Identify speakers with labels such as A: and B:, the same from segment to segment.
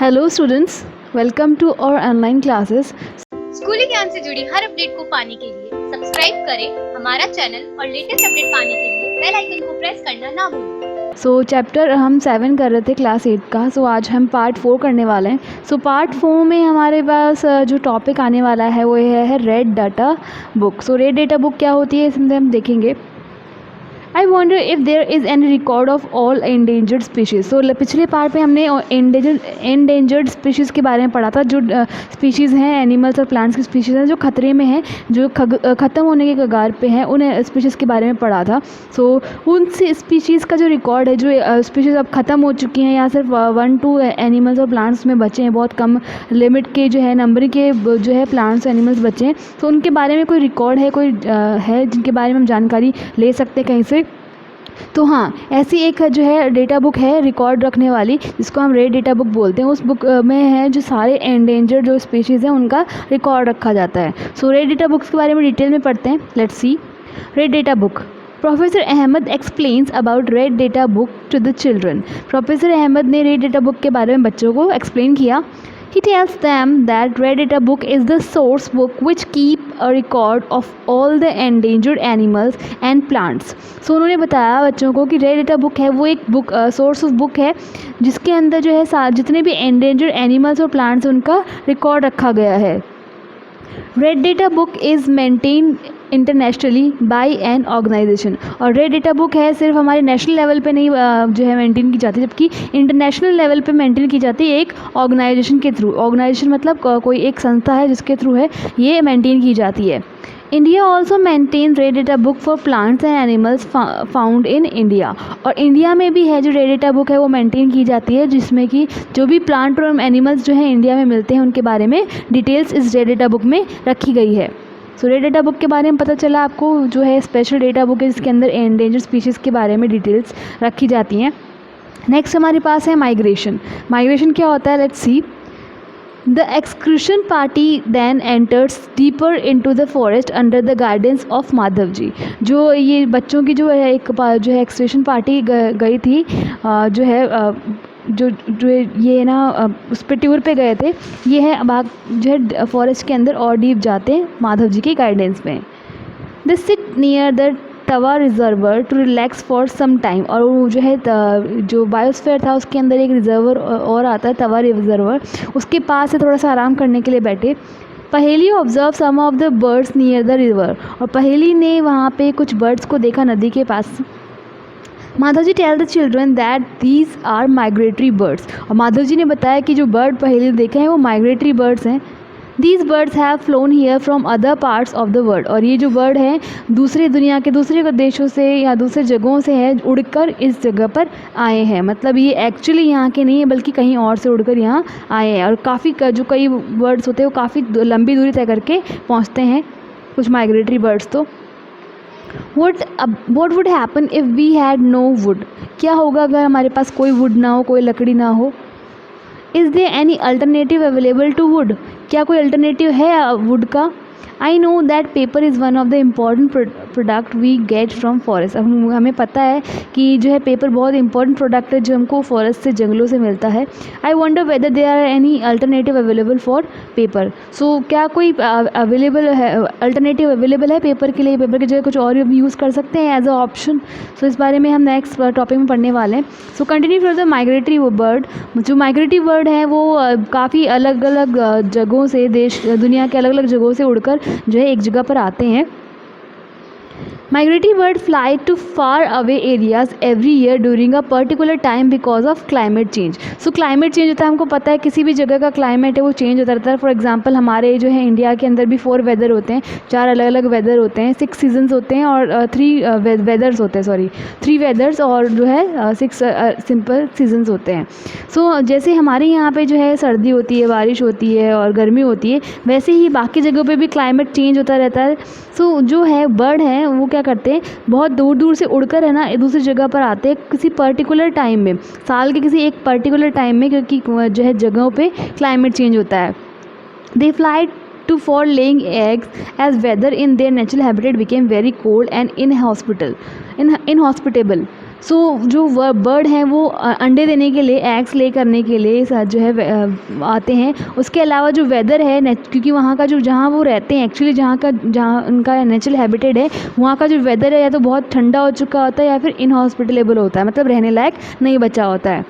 A: Hello students, welcome to our online classes.
B: स्कूली ज्ञान से जुड़ी हर अपडेट को पाने के लिए सब्सक्राइब करें हमारा चैनल और लेटेस्ट अपडेट पाने के लिए बेल आइकन को प्रेस करना ना भूलें।
A: सो चैप्टर हम 7 कर रहे थे क्लास 8 का। आज हम पार्ट 4 करने वाले हैं। पार्ट 4 में हमारे पास जो टॉपिक आने वाला है वो है red data book. Red data book क्या होती है इसमें हम देखेंगे। I wonder if there is any record of all endangered species. पिछले पार्ट पे हमने एंडेंजर्ड स्पीशीज़ के बारे में पढ़ा था। जो स्पीशीज़ हैं, एनिमल्स और प्लांट्स की स्पीशीज़ हैं जो खतरे में हैं, जो ख़त्म होने के कगार पे हैं, उन स्पीशीज़ के बारे में पढ़ा था। उन स्पीशीज़ का जो रिकॉर्ड है, जो स्पीशीज़ अब ख़त्म हो चुकी हैं या सिर्फ 1-2 एनिमल्स और प्लांट्स में बचे हैं, बहुत कम लिमिट के जो है नंबर के जो है प्लांट्स एनिमल्स बचे हैं, तो उनके बारे में कोई रिकॉर्ड है, कोई है जिनके बारे में हम जानकारी ले सकते हैं कहीं से। तो हाँ, ऐसी एक जो है डेटा बुक है रिकॉर्ड रखने वाली, जिसको हम रेड डेटा बुक बोलते हैं। उस बुक में है जो सारे एंडेंजर्ड जो स्पीशीज़ हैं उनका रिकॉर्ड रखा जाता है। रेड डेटा बुक्स के बारे में डिटेल में पढ़ते हैं। Let's see red data book. Professor Ahmad explains about red data book to the children. Professor Ahmad ने रेड डेटा बुक के बारे में बच्चों को एक्सप्लेन किया। He tells them that Red Data Book is the source book which keep a record of all the endangered animals and plants. उन्होंने बताया बच्चों को कि रेड डेटा बुक है वो एक बुक सोर्स ऑफ बुक है जिसके अंदर जो है जितने भी एंडेंजर्ड एनिमल्स और प्लांट्स उनका रिकॉर्ड रखा गया है। Red data book is maintain internationally by an organization. और रेड डेटा बुक है सिर्फ हमारे नेशनल लेवल पे नहीं जो है मेंटेन की जाती है, जबकि इंटरनेशनल लेवल पे मेंटेन की जाती है एक ऑर्गेनाइजेशन के थ्रू। ऑर्गेनाइजेशन मतलब कोई एक संस्था है जिसके थ्रू है ये मेंटेन की जाती है। India also maintain red data book for plants and animals found in India. और इंडिया में भी है जो रेड डेटा बुक है वो मेंटेन की जाती है, जिसमें कि जो भी प्लांट और एनिमल्स जो हैं इंडिया में मिलते हैं उनके बारे में डिटेल्स इस रेड डेटा बुक में रखी गई है। रेड डेटा बुक के बारे में पता चला आपको, जो है स्पेशल डेटा बुक है जिसके अंदर एंडेंजर्ड स्पीशीज़ के बारे में डिटेल्स रखी जाती हैं। नेक्स्ट हमारे पास है माइग्रेशन। माइग्रेशन क्या होता है, let's see. The excursion party then enters deeper into the forest under the guidance of Madhav ji. जो ये बच्चों की जो है जो है एक्सकर्शन पार्टी गई थी, जो है जो ये ना उस पर टूर पे गए थे। ये है अब जो है फॉरेस्ट के अंदर और डीप जाते हैं माधव जी के गाइडेंस में। They sit near the Tawa reservoir to relax for some time. और वो जो है जो बायोस्फीयर था उसके अंदर एक रिजर्वर और आता है, तवा रिजर्वर, उसके पास से थोड़ा सा आराम करने के लिए बैठे। Paheli observe some of the birds near the river. और पहेली ने वहाँ पे कुछ बर्ड्स को देखा नदी के पास। Madhav ji tell the children that these are migratory birds. और माधव जी ने बताया कि जो बर्ड पहेली देखे हैं वो माइग्रेटरी बर्ड्स हैं। These birds have flown here from other parts of the world। और ये जो बर्ड हैं दूसरे दुनिया के दूसरे देशों से या दूसरे जगहों से है, उड़कर इस जगह पर आए हैं। मतलब ये एक्चुअली यहाँ के नहीं है बल्कि कहीं और से उड़कर यहाँ आए हैं। और काफ़ी जो कई बर्ड्स होते हैं वो काफ़ी लंबी दूरी तय करके पहुँचते हैं, कुछ माइग्रेटरी बर्ड्स। तो what would happen if we had no wood? क्या होगा अगर हमारे पास कोई वुड ना हो, कोई लकड़ी ना हो। Is there any alternative available to wood? क्या कोई अल्टरनेटिव है वुड का? I know that paper is one of the important product we get from forest. अब हमें पता है कि जो है पेपर बहुत इंपॉर्टेंट प्रोडक्ट है जो हमको फॉरेस्ट से, जंगलों से मिलता है। I wonder whether there are any alternative available for paper. क्या कोई अवेलेबल है, अल्टरनेटिव अवेलेबल है पेपर के लिए? पेपर की जगह कुछ और भी यूज़ कर सकते हैं एज अ ऑप्शन। इस बारे में हम नेक्स्ट टॉपिक में पढ़ने वाले हैं। Continue for the migratory bird. जो माइग्रेटरी बर्ड है वो काफ़ी अलग अलग जगहों से, दुनिया के अलग अलग जगहों से उड़कर जो है एक जगह पर आते हैं। Migratory birds fly to far away areas every year during a particular time because of climate change। Climate change होता है, हमको पता है किसी भी जगह का क्लाइमेट है वो चेंज होता रहता है। फॉर एग्जांपल हमारे जो है इंडिया के अंदर भी 4 वेदर होते हैं, 4 अलग अलग वेदर होते हैं, 6 सीजन्स होते हैं और 3 वेदर्स होते हैं, 3 वेदर्स और जो है 6 सिंपल सीजन्स होते हैं। जैसे हमारे यहाँ पे जो है सर्दी होती है, बारिश होती है और गर्मी होती है, वैसे ही बाकी जगहों पे भी क्लाइमेट चेंज होता रहता है। जो है बर्ड हैं वो क्या करते हैं, बहुत दूर दूर से उड़कर है ना दूसरी जगह पर आते हैं किसी पर्टिकुलर टाइम में, साल के किसी एक पर्टिकुलर टाइम में, क्योंकि जो है जगहों पे क्लाइमेट चेंज होता है। They fly to for laying eggs as weather in their natural habitat became very cold and inhospitable. So जो बर्ड हैं वो अंडे देने के लिए, एग्स ले करने के लिए जो है आते हैं। उसके अलावा जो वेदर है, क्योंकि वहाँ का जो, जहाँ वो रहते हैं एक्चुअली, जहाँ उनका नेचुरल हैबिटेट है, वहाँ का जो वेदर है या तो बहुत ठंडा हो चुका होता है या फिर इनहॉस्पिटेबल होता है, मतलब रहने लायक नहीं बचा होता है।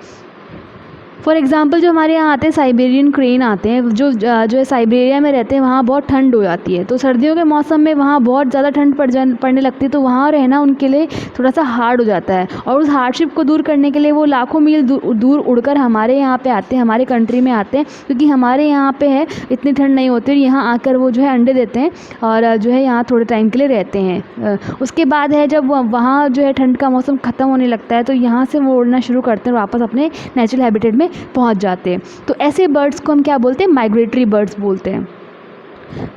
A: फॉर एग्ज़ाम्पल जो हमारे यहाँ आते हैं साइबेरियन क्रेन आते हैं, जो है साइबेरिया में रहते हैं, वहाँ बहुत ठंड हो जाती है, तो सर्दियों के मौसम में वहाँ बहुत ज़्यादा ठंड पड़ने लगती है, तो वहाँ रहना उनके लिए थोड़ा सा हार्ड हो जाता है। और उस हार्डशिप को दूर करने के लिए वो लाखों मील दूर उड़कर हमारे यहाँ पे आते हैं, हमारे कंट्री में आते हैं, क्योंकि हमारे यहाँ पे है इतनी ठंड नहीं होती, और यहाँ आकर वो जो है अंडे देते हैं और जो है यहाँ थोड़े टाइम के लिए रहते हैं। उसके बाद है जब वहाँ जो है ठंड का मौसम ख़त्म होने लगता है, तो यहाँ से वो उड़ना शुरू करते हैं और वापस अपने नेचुरल हैबिटेट में पहुंच जाते हैं। तो ऐसे बर्ड्स को हम क्या बोलते हैं? माइग्रेटरी बर्ड्स बोलते हैं।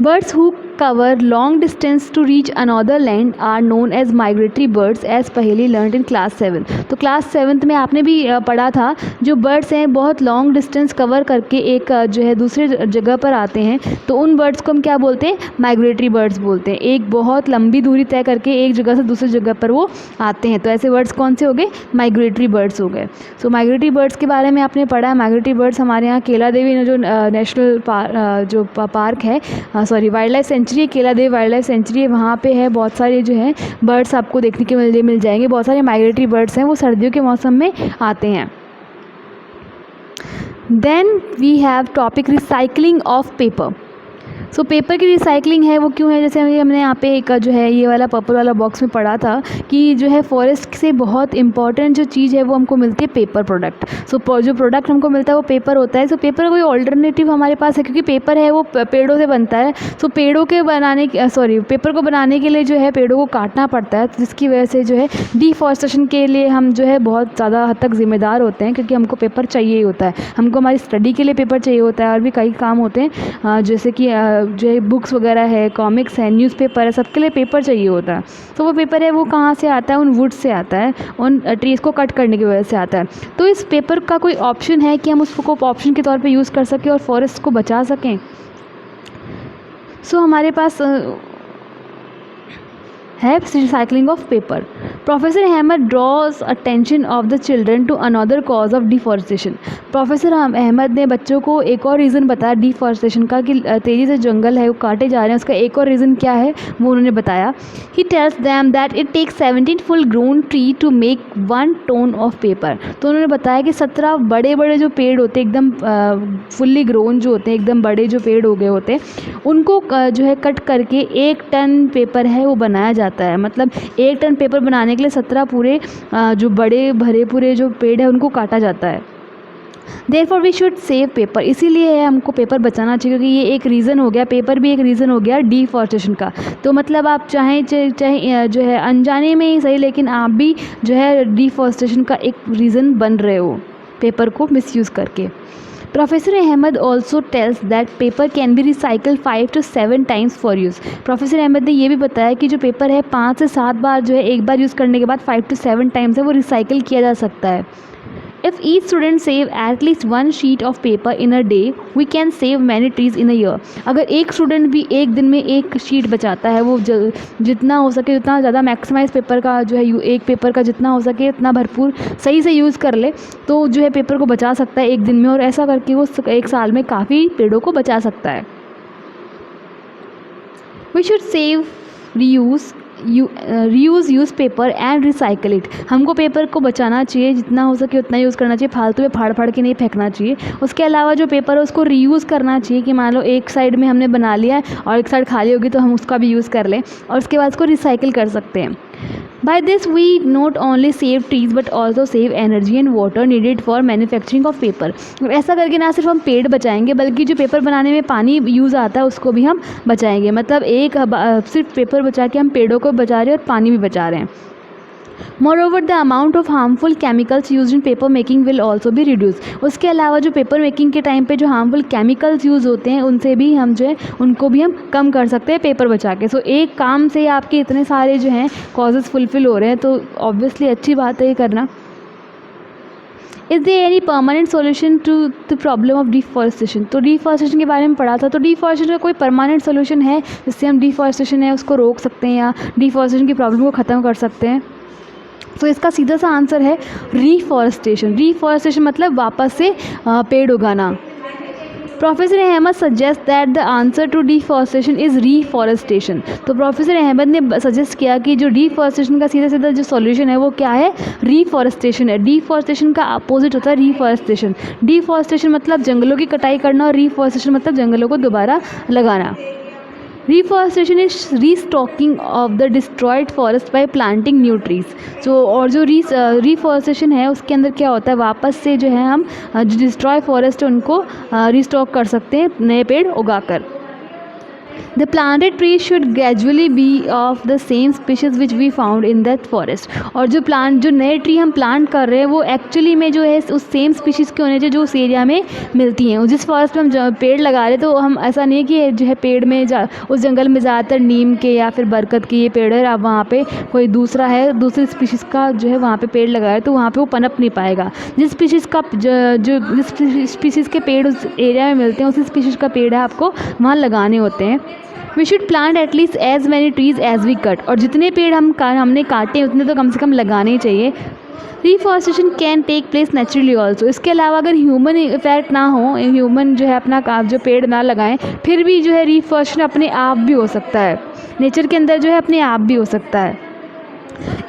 A: Birds who cover long distance to reach another land are known as migratory birds as Paheli learned in class 7। तो क्लास 7th में आपने भी पढ़ा था, जो बर्ड्स हैं बहुत लॉन्ग डिस्टेंस कवर करके एक जो है दूसरे जगह पर आते हैं, तो उन बर्ड्स को हम क्या बोलते हैं? माइग्रेटरी बर्ड्स बोलते हैं। एक बहुत लंबी दूरी तय करके एक जगह से दूसरी जगह पर वो आते हैं, तो ऐसे बर्ड्स कौन से हो गए? माइग्रेटरी बर्ड्स हो गए। सो माइग्रेटरी बर्ड्स के बारे में आपने पढ़ा। माइग्रेटरी बर्ड्स हमारे यहाँ केला देवी जो नेशनल पार्क है, वाइल्ड लाइफ सेंचुरी, केला देवी वाइल्ड लाइफ सेंचुरी, वहाँ पे है बहुत सारे जो है बर्ड्स आपको देखने के मिल जाएंगे। बहुत सारे माइग्रेटरी बर्ड्स हैं, वो सर्दियों के मौसम में आते हैं। Then we have topic recycling of paper. So paper की रिसाइकलिंग है वो क्यों है? जैसे हमने यहाँ पे एक जो है ये वाला पर्पल वाला बॉक्स में पढ़ा था कि जो है फॉरेस्ट से बहुत इंपॉर्टेंट जो चीज़ है वो हमको मिलती है पेपर प्रोडक्ट। सो जो प्रोडक्ट हमको मिलता है वो पेपर होता है। सो पेपर का कोई ऑल्टरनेटिव हमारे पास है, क्योंकि पेपर है वो पेड़ों से बनता है। सो पेड़ों के पेपर को बनाने के लिए जो है पेड़ों को काटना पड़ता है, जिसकी वजह से जो है डिफॉरेस्टेशन के लिए हम जो है बहुत ज़्यादा हद तक जिम्मेदार होते हैं, क्योंकि हमको पेपर चाहिए ही होता है। हमको हमारी स्टडी के लिए पेपर चाहिए होता है, और भी कई काम होते हैं, जैसे कि जो बुक्स वगैरह है, कॉमिक्स है, न्यूज़पेपर है, सबके लिए पेपर चाहिए होता है। तो वो पेपर है वो कहाँ से आता है? उन वुड से आता है, उन ट्रीज़ को कट करने की वजह से आता है। तो इस पेपर का कोई ऑप्शन है कि हम उसको ऑप्शन के तौर पे यूज़ कर सकें और फॉरेस्ट को बचा सकें? सो हमारे पास है recycling of paper. Professor Ahmad draws attention of the children to another cause of deforestation. Professor Ahmad ने बच्चों को एक और रीज़न बताया डिफॉरेस्टेशन का, कि तेज़ी से जंगल है वो काटे जा रहे हैं, उसका एक और रीज़न क्या है वो उन्होंने बताया। He tells them that it takes 17 full grown tree to make 1 ton of paper. तो उन्होंने बताया कि 17 बड़े बड़े जो पेड़ होते हैं, एकदम फुल्ली ग्रोन जो होते हैं, एकदम बड़े जो पेड़ हो गए होते हैं, उनको जो है कट करके 1 टन पेपर है वो बनाया जाता है। मतलब 1 टन पेपर बनाने के लिए 17 पूरे जो बड़े भरे पूरे जो पेड़ है उनको काटा जाता है। Therefore we should save paper। इसीलिए हमको पेपर बचाना चाहिए, क्योंकि ये एक रीज़न हो गया, पेपर भी एक रीज़न हो गया डिफॉरेस्टेशन का। तो मतलब आप चाहे जो है अनजाने में ही सही, लेकिन आप भी जो है डिफॉरेस्टेशन का एक रीज़न बन रहे हो पेपर को मिसयूज़ करके। Professor Ahmad also tells that paper can be recycle 5 to 7 times for use. Professor Ahmad ने ये भी बताया कि जो पेपर है 5 से 7 बार जो है एक बार यूज़ करने के बाद 5 to 7 टाइम्स है वो रिसाइकिल किया जा सकता है। If each student save at least 1 sheet of paper in a day, we can save many trees in a year। अगर एक स्टूडेंट भी एक दिन में एक शीट बचाता है, वो जितना हो सके उतना ज़्यादा मैक्सिमाइज पेपर का जो है एक पेपर का जितना हो सके उतना भरपूर सही से यूज़ कर ले, तो जो है पेपर को बचा सकता है एक दिन में, और ऐसा करके वो एक साल में काफ़ी पेड़ों को बचा सकता है। We should save, reuse use paper and recycle it. हमको पेपर को बचाना चाहिए, जितना हो सके उतना यूज़ करना चाहिए, फालतू में फाड़ के नहीं फेंकना चाहिए। उसके अलावा जो पेपर है उसको रीयूज़ करना चाहिए, कि मान लो एक साइड में हमने बना लिया है और एक साइड खाली होगी तो हम उसका भी यूज़ कर लें, और उसके बाद उसको रिसाइकिल कर सकते हैं। By this we not only save trees but also save energy and water needed for manufacturing of paper। ऐसा करके ना सिर्फ हम पेड़ बचाएंगे, बल्कि जो पेपर बनाने में पानी यूज़ आता है उसको भी हम बचाएंगे। मतलब सिर्फ पेपर बचा के हम पेड़ों को बचा रहे हैं और पानी भी बचा रहे हैं। Moreover, the amount of harmful chemicals used in paper making will also be reduced। उसके अलावा जो पेपर मेकिंग के टाइम पे जो हार्मफुल केमिकल्स यूज़ होते हैं उनसे भी हम जो है उनको भी हम कम कर सकते हैं पेपर बचा के। सो एक काम से आपके इतने सारे जो हैं कॉजेज़ फुलफ़िल हो रहे हैं, तो ऑब्वियसली अच्छी बात है ये करना। Is there any permanent solution to the problem of deforestation. तो डिफॉरेस्टेशन के बारे में पढ़ा था, तो डिफॉरेस्टेशन का कोई परमानेंट सोल्यूशन है जिससे हम डिफॉरेस्टेशन है उसको रोक सकते हैं या डिफॉरेस्टेशन की प्रॉब्लम को ख़त्म कर सकते हैं? तो इसका सीधा सा आंसर है रीफॉरेस्टेशन। रीफॉरेस्टेशन मतलब वापस से पेड़ उगाना। Professor Ahmed suggest that the answer to deforestation is reforestation. तो प्रोफेसर अहमद ने सजेस्ट किया कि जो डिफॉरेस्टेशन का सीधा सीधा जो सॉल्यूशन है वो क्या है, रीफॉरेस्टेशन है। डिफॉरेस्टेशन का अपोजिट होता है रीफॉरेस्टेशन। डिफॉरेस्टेशन मतलब जंगलों की कटाई करना और रीफॉरेस्टेशन मतलब जंगलों को दोबारा लगाना। Reforestation is restocking of the destroyed forest by planting new trees। और जो reforestation है उसके अंदर क्या होता है, वापस से जो है हम जो डिस्ट्रॉय फॉरेस्ट है उनको रिस्टॉक कर सकते हैं नए पेड़ उगाकर। The planted trees should gradually be of the same species which we found in that forest। और जो नए ट्री हम प्लांट कर रहे हैं वो एक्चुअली में जो है उस सेम स्पीशीज़ के होने चाहिए जो उस एरिया में मिलती हैं। जिस फॉरेस्ट में हम पेड़ लगा रहे हैं तो हम ऐसा नहीं है कि जो है पेड़ में उस जंगल में ज़्यादातर नीम के या फिर बरगद के ये पेड़ है, अब वहाँ पे कोई दूसरा है दूसरी स्पीशीज़ का जो है वहाँ पे पेड़ लगाया है तो वहाँ पे वो पनप नहीं पाएगा। जिस स्पीशीज़ के पेड़ उस एरिया में मिलते हैं उसी स्पीशीज़ का पेड़ है आपको वहाँ लगाने होते हैं। We should plant at least as many trees as we cut. और जितने पेड़ हमने काटे उतने तो कम से कम लगाने ही चाहिए। Reforestation can take place naturally also. इसके अलावा अगर ह्यूमन इफेक्ट ना हो, ह्यूमन जो है अपना जो पेड़ ना लगाएं, फिर भी जो है रिफॉरेस्टेशन अपने आप भी हो सकता है, नेचर के अंदर जो है अपने आप भी हो सकता है।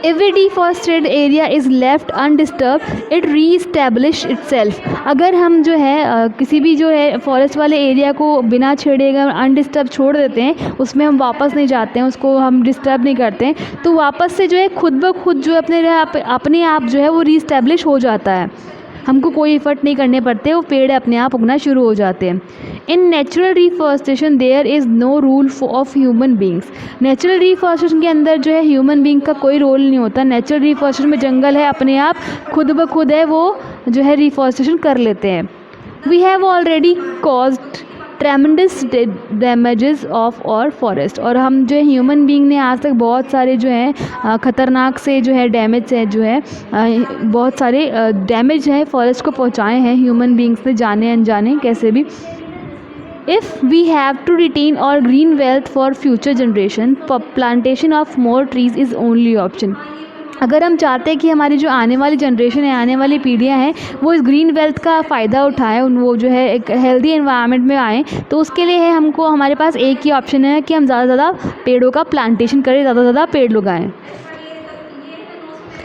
A: If a deforested area is left undisturbed, it re-establish itself। अगर हम जो है किसी भी जो है फॉरेस्ट वाले एरिया को बिना छेड़े अगर अनडिस्टर्ब छोड़ देते हैं, उसमें हम वापस नहीं जाते हैं, उसको हम डिस्टर्ब नहीं करते हैं, तो वापस से जो है खुद ब खुद जो अपने आप जो है वो री-इस्टेब्लिश हो जाता है। हमको कोई एफर्ट नहीं करने पड़ते, वो पेड़ अपने आप उगना शुरू हो जाते हैं। In natural reforestation there is no rule of human beings. Natural reforestation के अंदर जो है ह्यूमन बींग का कोई रोल नहीं होता। नेचुरल रिफॉरेस्टेशन में जंगल है अपने आप खुद ब खुद है वो जो है रिफॉरेस्टेशन कर लेते हैं। We have already caused tremendous damages of our forest. और हम जो है ह्यूमन बीइंग ने आज तक बहुत सारे जो है ख़तरनाक से जो है डैमेज है जो है बहुत सारे डैमेज हैं फॉरेस्ट को पहुंचाए हैं ह्यूमन बीइंग्स ने, जाने अनजाने कैसे भी। If we have to retain our green wealth for future generation, plantation of more trees is only option. अगर हम चाहते हैं कि हमारी जो आने वाली जनरेशन है, आने वाली पीढ़ियां हैं, वो इस ग्रीन वेल्थ का फ़ायदा उठाएं, वो जो है एक हेल्दी एनवायरनमेंट में आएँ, तो उसके लिए है हमारे पास एक ही ऑप्शन है कि हम ज़्यादा से ज़्यादा पेड़ों का प्लांटेशन करें, ज़्यादा से ज़्यादा पेड़ लगाएं।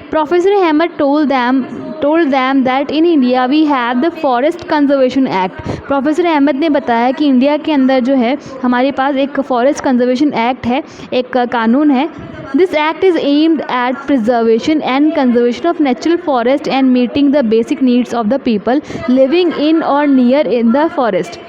A: Professor Ahmed told them that in India we have the Forest Conservation Act। Professor Ahmad ने बताया कि इंडिया के अंदर जो है हमारे पास एक फॉरेस्ट कंजर्वेशन एक्ट है, एक कानून है। This act is aimed at preservation and conservation of natural forest and meeting the basic needs of the people living in और नियर इन द फॉरेस्ट।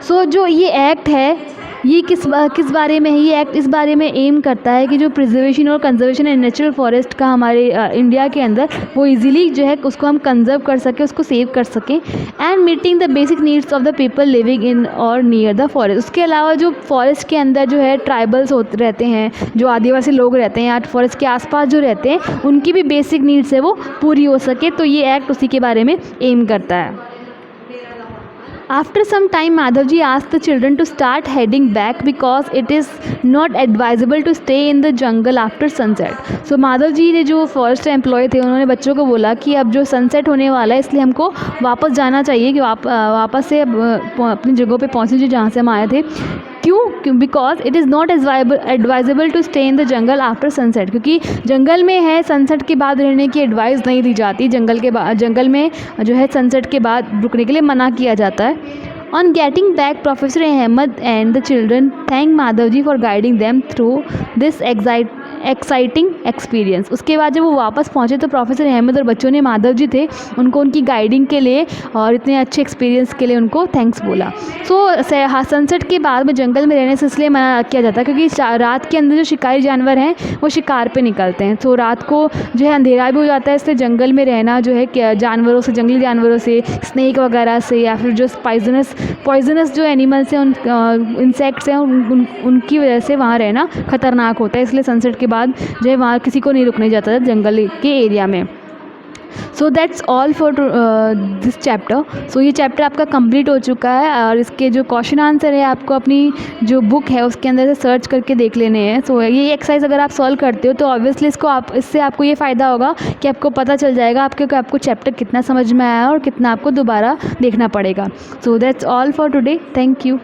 A: सो जो ये एक्ट है ये किस बारे में है, ये एक्ट इस बारे में एम करता है कि जो प्रिजर्वेशन और कंजर्वेशन एंड नेचुरल फॉरेस्ट का हमारे इंडिया के अंदर वो इजीली जो है उसको हम कंजर्व कर सकें, उसको सेव कर सकें। And meeting the basic needs of the people living in और नियर द फॉरेस्ट। उसके अलावा जो फॉरेस्ट के अंदर जो है ट्राइबल्स रहते हैं, जो आदिवासी लोग रहते हैं या फॉरेस्ट के आसपास जो रहते हैं, उनकी भी बेसिक नीड्स है वो पूरी हो सके, तो ये एक्ट उसी के बारे में एम करता है। After some time, Madhavji asked the children to start heading back because it is not advisable to stay in the jungle after sunset। So Madhav ji ने जो फॉरेस्ट एम्प्लॉय थे उन्होंने बच्चों को बोला कि अब जो सनसेट होने वाला है इसलिए हमको वापस जाना चाहिए, कि वापस से अपनी जगहों पे पहुँचे जहाँ से हम आए थे। क्यों? Because it is not advisable to stay in the jungle after sunset. क्योंकि जंगल में है सनसेट के बाद रहने की एडवाइस नहीं दी जाती, जंगल में जो है सनसेट के बाद रुकने के लिए मना किया जाता है। On getting back, Professor Ahmed and the children thanked Madhavji for guiding them through this exciting experience. उसके बाद जब वो वापस पहुँचे तो प्रोफेसर अहमद और बच्चों ने माधव जी थे उनको उनकी गाइडिंग के लिए और इतने अच्छे एक्सपीरियंस के लिए उनको थैंक्स बोला। सनसेट के बाद में जंगल में रहने से इसलिए मना किया जाता है क्योंकि रात के अंदर जो शिकारी जानवर हैं वो शिकार पे निकलते हैं, तो रात को जो है अंधेरा भी हो जाता है, इसलिए जंगल में रहना जो है जानवरों से, जंगली जानवरों से, स्नेक वगैरह से या फिर जो पॉइजनस जो एनिमल्स हैं, इंसेक्ट्स हैं, उनकी वजह से वहाँ रहना ख़तरनाक होता है। इसलिए सनसेट के बाद जो है वहाँ किसी को नहीं रुकने जाता था जंगल के एरिया में। So that's all for this chapter. So ये चैप्टर आपका कंप्लीट हो चुका है और इसके जो क्वेश्चन आंसर है आपको अपनी जो बुक है उसके अंदर से सर्च करके देख लेने हैं। सो ये एक्सरसाइज अगर आप सॉल्व करते हो तो ऑब्वियसली इससे आपको ये फ़ायदा होगा कि आपको पता चल जाएगा आपको चैप्टर कितना समझ में आया और कितना आपको दोबारा देखना पड़ेगा। सो that's all for today. Thank you.